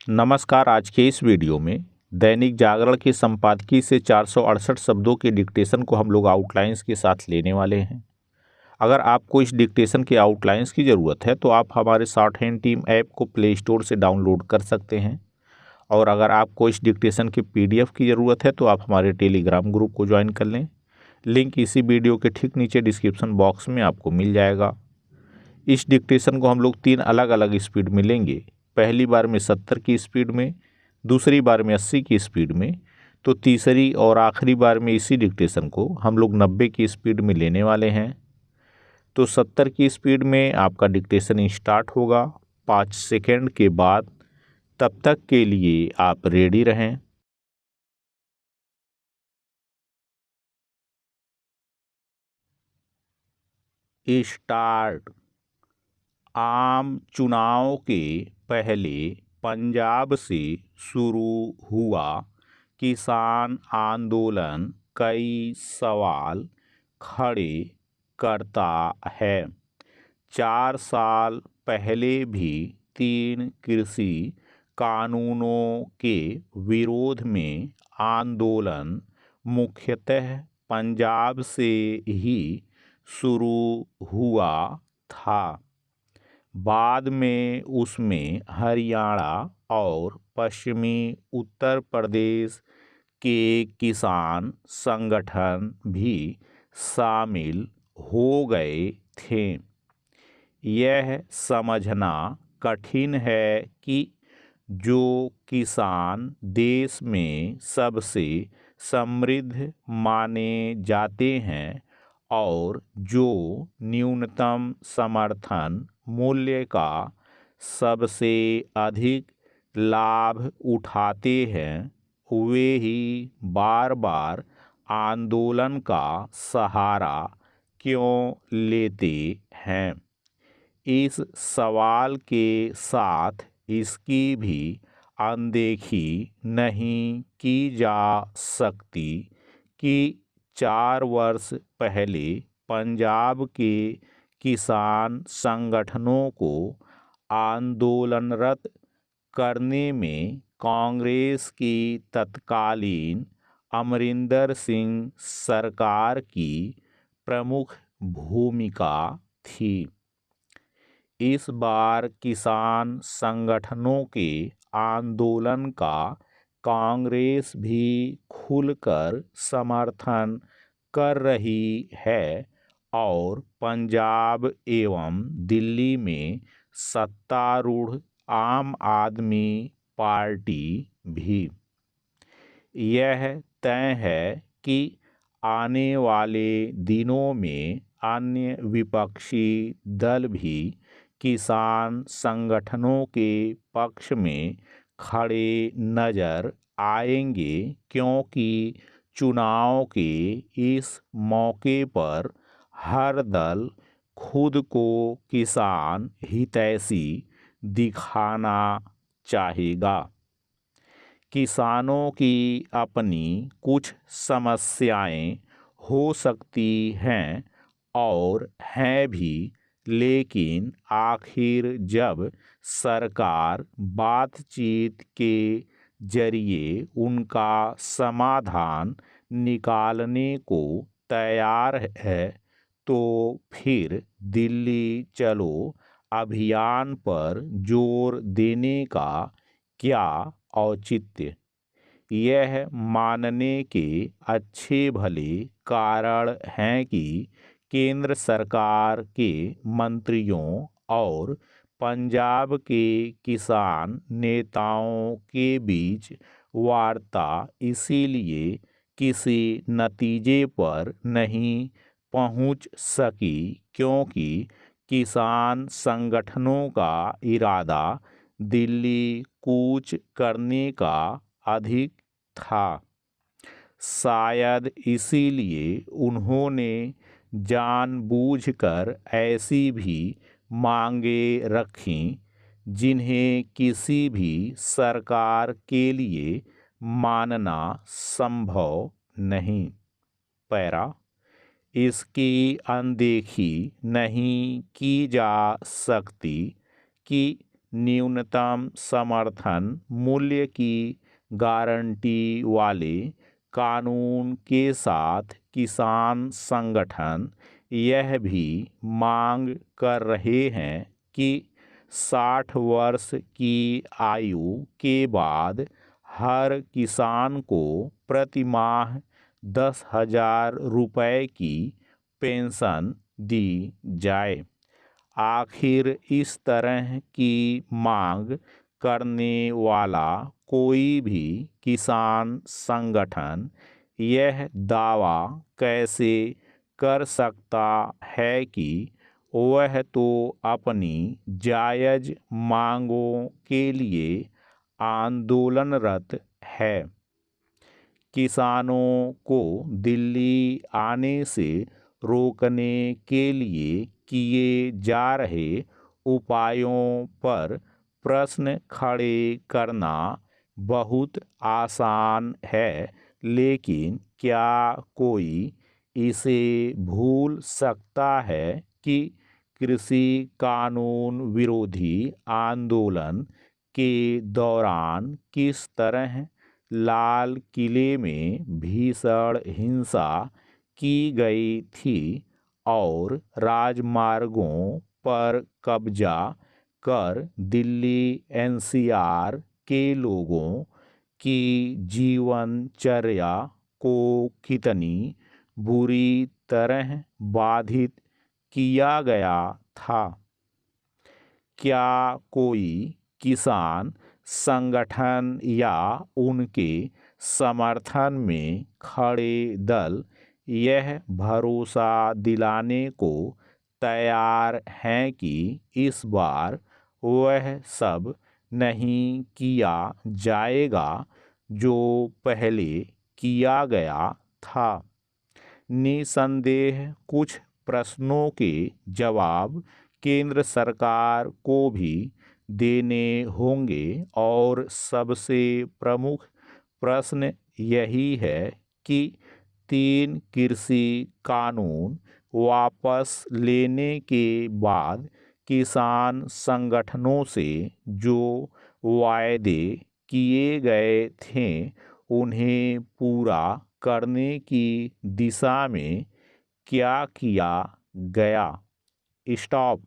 नमस्कार। आज के इस वीडियो में दैनिक जागरण के संपादकीय से 468 शब्दों के डिक्टेशन को हम लोग आउटलाइंस के साथ लेने वाले हैं। अगर आपको इस डिक्टेशन के आउटलाइंस की ज़रूरत है तो आप हमारे शॉर्ट हैंड टीम ऐप को प्ले स्टोर से डाउनलोड कर सकते हैं, और अगर आपको इस डिक्टेशन की PDF की ज़रूरत है तो आप हमारे टेलीग्राम ग्रुप को ज्वाइन कर लें। लिंक इसी वीडियो के ठीक नीचे डिस्क्रिप्शन बॉक्स में आपको मिल जाएगा। इस डिक्टेशन को हम लोग 3 अलग अलग स्पीड में लेंगे। पहली बार में 70 की स्पीड में, दूसरी बार में 80 की स्पीड में, तो तीसरी और आखिरी बार में इसी डिक्टेशन को हम लोग 90 की स्पीड में लेने वाले हैं। तो 70 की स्पीड में आपका डिक्टेशन स्टार्ट होगा 5 सेकेंड के बाद। तब तक के लिए आप रेडी रहें। स्टार्ट। आम चुनाव के पहले पंजाब से शुरू हुआ किसान आंदोलन कई सवाल खड़े करता है। 4 साल पहले भी 3 कृषि कानूनों के विरोध में आंदोलन मुख्यतः पंजाब से ही शुरू हुआ था। बाद में उसमें हरियाणा और पश्चिमी उत्तर प्रदेश के किसान संगठन भी शामिल हो गए थे। यह समझना कठिन है कि जो किसान देश में सबसे समृद्ध माने जाते हैं और जो न्यूनतम समर्थन मूल्य का सबसे अधिक लाभ उठाते हैं, वे ही बार बार आंदोलन का सहारा क्यों लेते हैं। इस सवाल के साथ इसकी भी अनदेखी नहीं की जा सकती कि 4 वर्ष पहले पंजाब के किसान संगठनों को आंदोलनरत करने में कांग्रेस की तत्कालीन अमरिंदर सिंह सरकार की प्रमुख भूमिका थी। इस बार किसान संगठनों के आंदोलन का कांग्रेस भी खुलकर समर्थन कर रही है और पंजाब एवं दिल्ली में सत्तारूढ़ आम आदमी पार्टी भी। यह तय है कि आने वाले दिनों में अन्य विपक्षी दल भी किसान संगठनों के पक्ष में खड़े नजर आएंगे, क्योंकि चुनाव के इस मौके पर हर दल खुद को किसान हितैषी दिखाना चाहेगा। किसानों की अपनी कुछ समस्याएं हो सकती हैं और हैं भी, लेकिन आखिर जब सरकार बातचीत के जरिए उनका समाधान निकालने को तैयार है, तो फिर दिल्ली चलो अभियान पर जोर देने का क्या औचित्य। यह मानने के अच्छे भले कारण हैं कि केंद्र सरकार के मंत्रियों और पंजाब के किसान नेताओं के बीच वार्ता इसीलिए किसी नतीजे पर नहीं पहुंच सकी क्योंकि किसान संगठनों का इरादा दिल्ली कूच करने का अधिक था। शायद इसीलिए उन्होंने जानबूझकर ऐसी भी मांगें रखीं जिन्हें किसी भी सरकार के लिए मानना संभव नहीं। पैरा। इसकी अनदेखी नहीं की जा सकती कि न्यूनतम समर्थन मूल्य की गारंटी वाले कानून के साथ किसान संगठन यह भी मांग कर रहे हैं कि 60 वर्ष की आयु के बाद हर किसान को प्रति माह 10,000 रुपये की पेंशन दी जाए। आखिर इस तरह की मांग करने वाला कोई भी किसान संगठन यह दावा कैसे कर सकता है कि वह तो अपनी जायज़ मांगों के लिए आंदोलनरत है। किसानों को दिल्ली आने से रोकने के लिए किए जा रहे उपायों पर प्रश्न खड़े करना बहुत आसान है, लेकिन क्या कोई इसे भूल सकता है कि कृषि कानून विरोधी आंदोलन के दौरान किस तरह लाल किले में भीषण हिंसा की गई थी और राजमार्गों पर कब्जा कर दिल्ली एनसीआर के लोगों की जीवनचर्या को कितनी बुरी तरह बाधित किया गया था। क्या कोई किसान संगठन या उनके समर्थन में खड़े दल यह भरोसा दिलाने को तैयार हैं कि इस बार वह सब नहीं किया जाएगा जो पहले किया गया था? निसंदेह कुछ प्रश्नों के जवाब केंद्र सरकार को भी देने होंगे और सबसे प्रमुख प्रश्न यही है कि 3 कृषि कानून वापस लेने के बाद किसान संगठनों से जो वायदे किए गए थे उन्हें पूरा करने की दिशा में क्या किया गया? स्टॉप।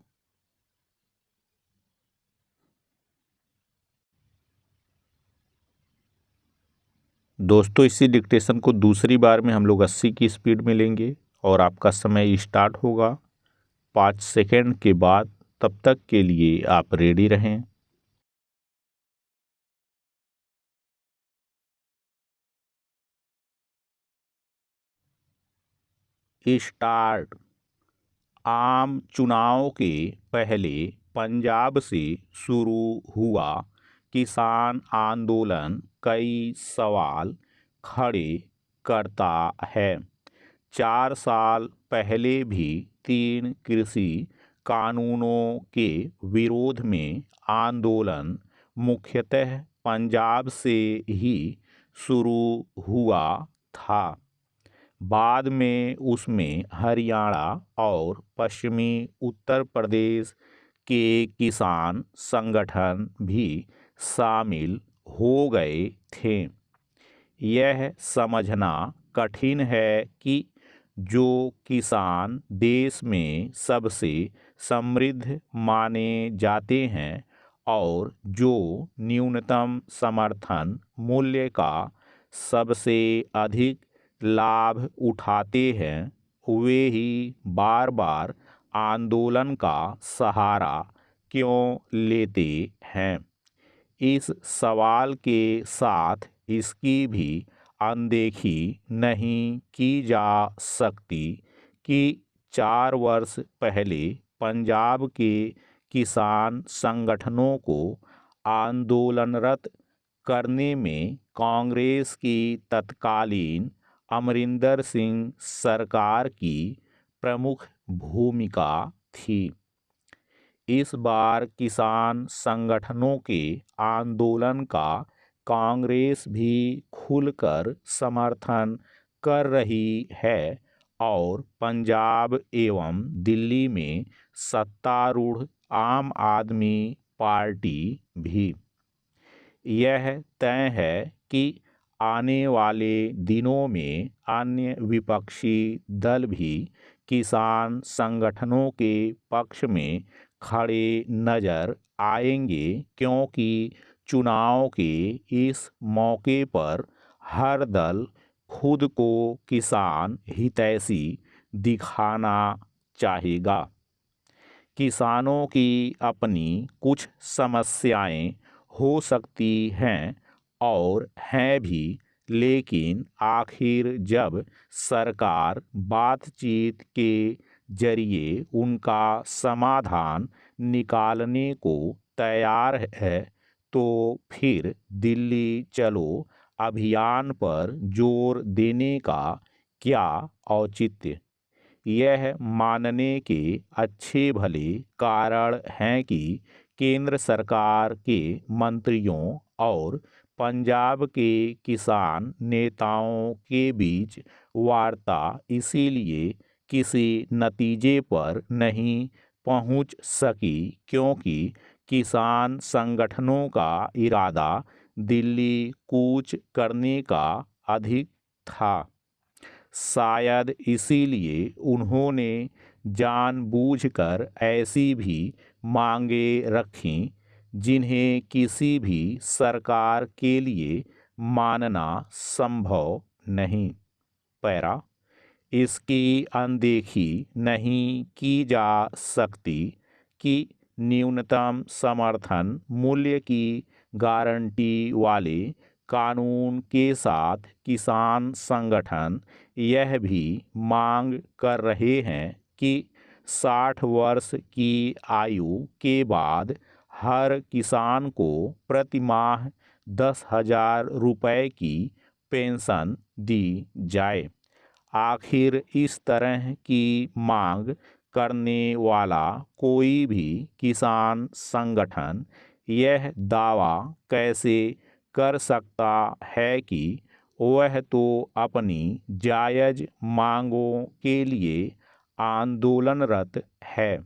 दोस्तों, इसी डिक्टेशन को दूसरी बार में हम लोग 80 की स्पीड में लेंगे और आपका समय स्टार्ट होगा 5 सेकेंड के बाद। तब तक के लिए आप रेडी रहें। स्टार्ट। आम चुनाव के पहले पंजाब से शुरू हुआ किसान आंदोलन कई सवाल खड़े करता है। 4 साल पहले भी 3 कृषि कानूनों के विरोध में आंदोलन मुख्यतः पंजाब से ही शुरू हुआ था। बाद में उसमें हरियाणा और पश्चिमी उत्तर प्रदेश के किसान संगठन भी शामिल हो गए थे। यह समझना कठिन है कि जो किसान देश में सबसे समृद्ध माने जाते हैं और जो न्यूनतम समर्थन मूल्य का सबसे अधिक लाभ उठाते हैं, वे ही बार बार आंदोलन का सहारा क्यों लेते हैं? इस सवाल के साथ इसकी भी अनदेखी नहीं की जा सकती कि 4 वर्ष पहले पंजाब के किसान संगठनों को आंदोलनरत करने में कांग्रेस की तत्कालीन अमरिंदर सिंह सरकार की प्रमुख भूमिका थी। इस बार किसान संगठनों के आंदोलन का कांग्रेस भी खुलकर समर्थन कर रही है और पंजाब एवं दिल्ली में सत्तारूढ़ आम आदमी पार्टी भी। यह तय है कि आने वाले दिनों में अन्य विपक्षी दल भी किसान संगठनों के पक्ष में खड़े नजर आएंगे, क्योंकि चुनाव के इस मौके पर हर दल खुद को किसान हितैषी दिखाना चाहेगा। किसानों की अपनी कुछ समस्याएं हो सकती हैं और हैं भी, लेकिन आखिर जब सरकार बातचीत के जरिए उनका समाधान निकालने को तैयार है, तो फिर दिल्ली चलो अभियान पर जोर देने का क्या औचित्य। यह मानने के अच्छे भले कारण हैं कि केंद्र सरकार के मंत्रियों और पंजाब के किसान नेताओं के बीच वार्ता इसीलिए किसी नतीजे पर नहीं पहुंच सकी, क्योंकि किसान संगठनों का इरादा दिल्ली कूच करने का अधिक था। शायद इसीलिए उन्होंने जानबूझकर ऐसी भी मांगें रखीं जिन्हें किसी भी सरकार के लिए मानना संभव नहीं। पैरा, इसकी अनदेखी नहीं की जा सकती कि न्यूनतम समर्थन मूल्य की गारंटी वाले कानून के साथ किसान संगठन यह भी मांग कर रहे हैं कि 60 वर्ष की आयु के बाद हर किसान को प्रति माह 10,000 रुपये की पेंशन दी जाए। आखिर इस तरह की मांग करने वाला कोई भी किसान संगठन यह दावा कैसे कर सकता है कि वह तो अपनी जायज़ मांगों के लिए आंदोलनरत है।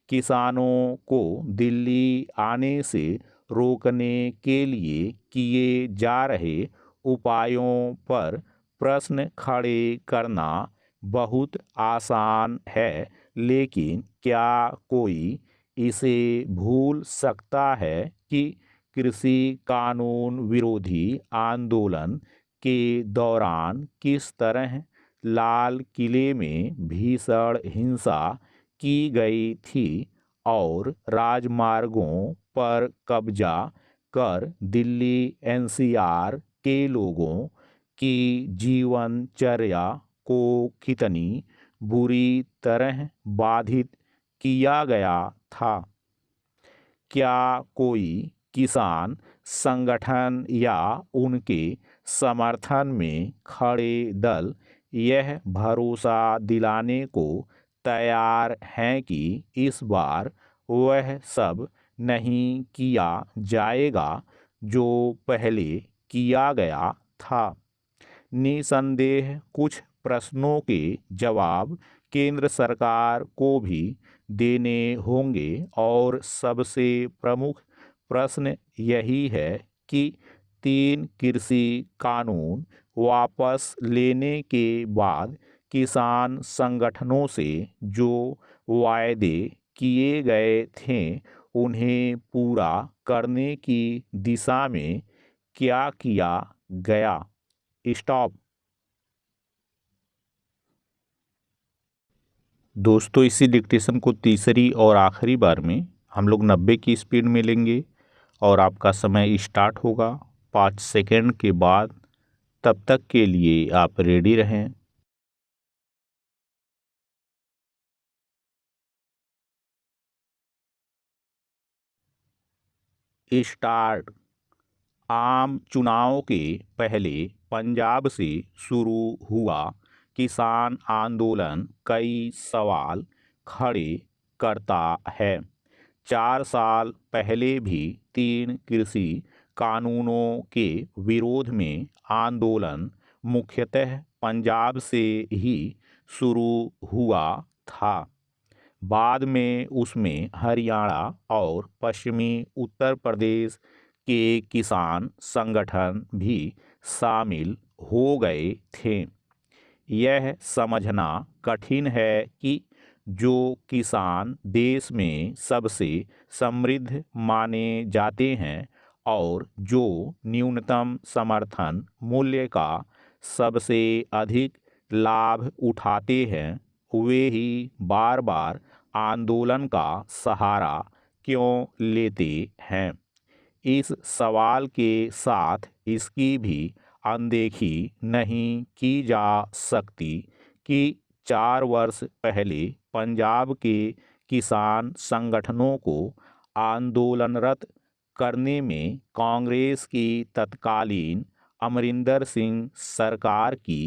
किसानों को दिल्ली आने से रोकने के लिए किए जा रहे उपायों पर प्रश्न खड़े करना बहुत आसान है, लेकिन क्या कोई इसे भूल सकता है कि कृषि कानून विरोधी आंदोलन के दौरान किस तरह लाल किले में भीषण हिंसा की गई थी और राजमार्गों पर कब्जा कर दिल्ली एनसीआर के लोगों की जीवनचर्या को कितनी बुरी तरह बाधित किया गया था। क्या कोई किसान संगठन या उनके समर्थन में खड़े दल यह भरोसा दिलाने को तैयार हैं कि इस बार वह सब नहीं किया जाएगा जो पहले किया गया था? निसंदेह कुछ प्रश्नों के जवाब केंद्र सरकार को भी देने होंगे, और सबसे प्रमुख प्रश्न यही है कि 3 कृषि कानून वापस लेने के बाद किसान संगठनों से जो वायदे किए गए थे उन्हें पूरा करने की दिशा में क्या किया गया। स्टॉप। दोस्तों, इसी डिक्टेशन को तीसरी और आखिरी बार में हम लोग 90 की स्पीड में लेंगे और आपका समय स्टार्ट होगा 5 सेकेंड के बाद। तब तक के लिए आप रेडी रहें। स्टार्ट। आम चुनाव के पहले पंजाब से शुरू हुआ किसान आंदोलन कई सवाल खड़े करता है। 4 साल पहले भी 3 कृषि कानूनों के विरोध में आंदोलन मुख्यतः पंजाब से ही शुरू हुआ था। बाद में उसमें हरियाणा और पश्चिमी उत्तर प्रदेश के किसान संगठन भी शामिल हो गए थे। यह समझना कठिन है कि जो किसान देश में सबसे समृद्ध माने जाते हैं और जो न्यूनतम समर्थन मूल्य का सबसे अधिक लाभ उठाते हैं, वे ही बार बार आंदोलन का सहारा क्यों लेते हैं। इस सवाल के साथ इसकी भी अनदेखी नहीं की जा सकती कि 4 वर्ष पहले पंजाब के किसान संगठनों को आंदोलनरत करने में कांग्रेस की तत्कालीन अमरिंदर सिंह सरकार की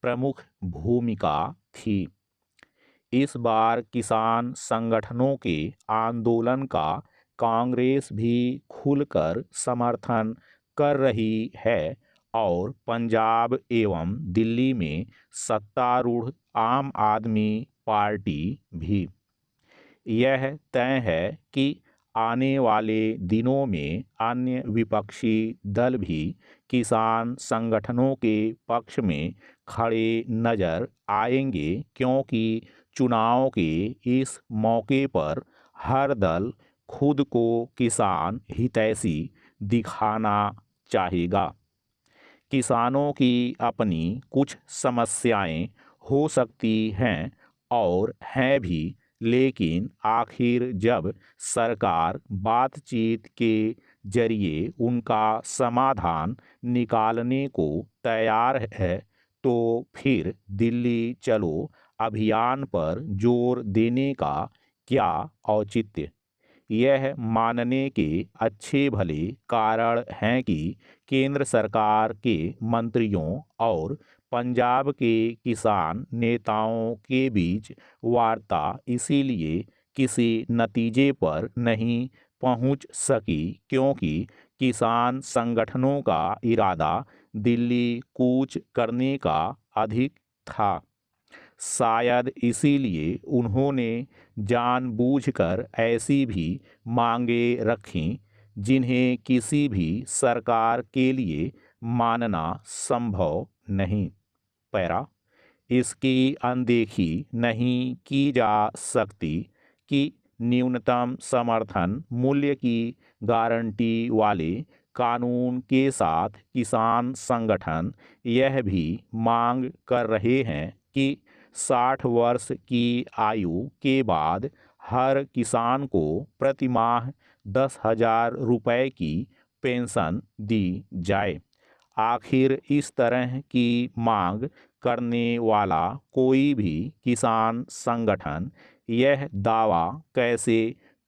प्रमुख भूमिका थी। इस बार किसान संगठनों के आंदोलन का कांग्रेस भी खुलकर समर्थन कर रही है और पंजाब एवं दिल्ली में सत्तारूढ़ आम आदमी पार्टी भी। यह तय है कि आने वाले दिनों में अन्य विपक्षी दल भी किसान संगठनों के पक्ष में खड़े नजर आएंगे, क्योंकि चुनाव के इस मौके पर हर दल खुद को किसान हितैषी दिखाना चाहेगा। किसानों की अपनी कुछ समस्याएं हो सकती हैं और हैं भी, लेकिन आखिर जब सरकार बातचीत के जरिए उनका समाधान निकालने को तैयार है, तो फिर दिल्ली चलो अभियान पर जोर देने का क्या औचित्य। यह मानने के अच्छे भले कारण हैं कि केंद्र सरकार के मंत्रियों और पंजाब के किसान नेताओं के बीच वार्ता इसीलिए किसी नतीजे पर नहीं पहुंच सकी क्योंकि किसान संगठनों का इरादा दिल्ली कूच करने का अधिक था। शायद इसीलिए उन्होंने जानबूझकर ऐसी भी मांगें रखीं जिन्हें किसी भी सरकार के लिए मानना संभव नहीं। पैरा इसकी अनदेखी नहीं की जा सकती कि न्यूनतम समर्थन मूल्य की गारंटी वाले कानून के साथ किसान संगठन यह भी मांग कर रहे हैं कि 60 वर्ष की आयु के बाद हर किसान को प्रति माह 10,000 रुपये की पेंशन दी जाए। आखिर इस तरह की मांग करने वाला कोई भी किसान संगठन यह दावा कैसे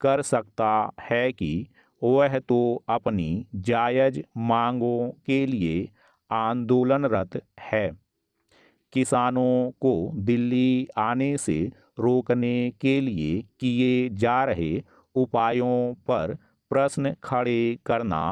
कर सकता है कि वह तो अपनी जायज़ मांगों के लिए आंदोलनरत है। किसानों को दिल्ली आने से रोकने के लिए किए जा रहे उपायों पर प्रश्न खड़े करना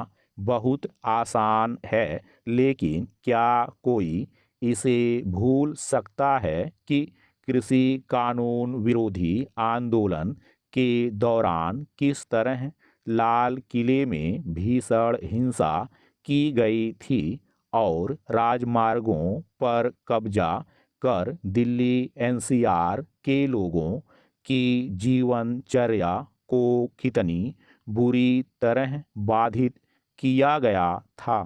बहुत आसान है, लेकिन क्या कोई इसे भूल सकता है कि कृषि कानून विरोधी आंदोलन के दौरान किस तरह लाल किले में भीषण हिंसा की गई थी और राजमार्गों पर कब्जा कर दिल्ली एनसीआर के लोगों की जीवनचर्या को कितनी बुरी तरह बाधित किया गया था।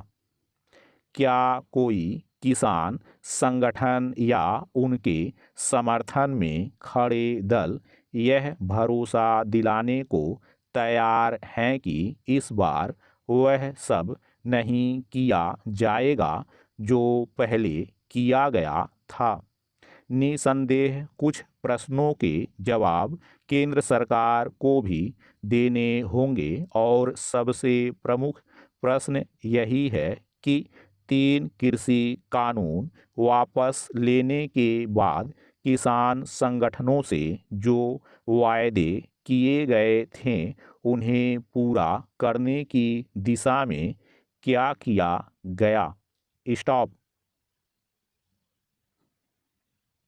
क्या कोई किसान संगठन या उनके समर्थन में खड़े दल यह भरोसा दिलाने को तैयार हैं कि इस बार वह सब नहीं किया जाएगा जो पहले किया गया था। निसंदेह कुछ प्रश्नों के जवाब केंद्र सरकार को भी देने होंगे और सबसे प्रमुख प्रश्न यही है कि 3 कृषि कानून वापस लेने के बाद किसान संगठनों से जो वायदे किए गए थे उन्हें पूरा करने की दिशा में क्या किया गया। स्टॉप।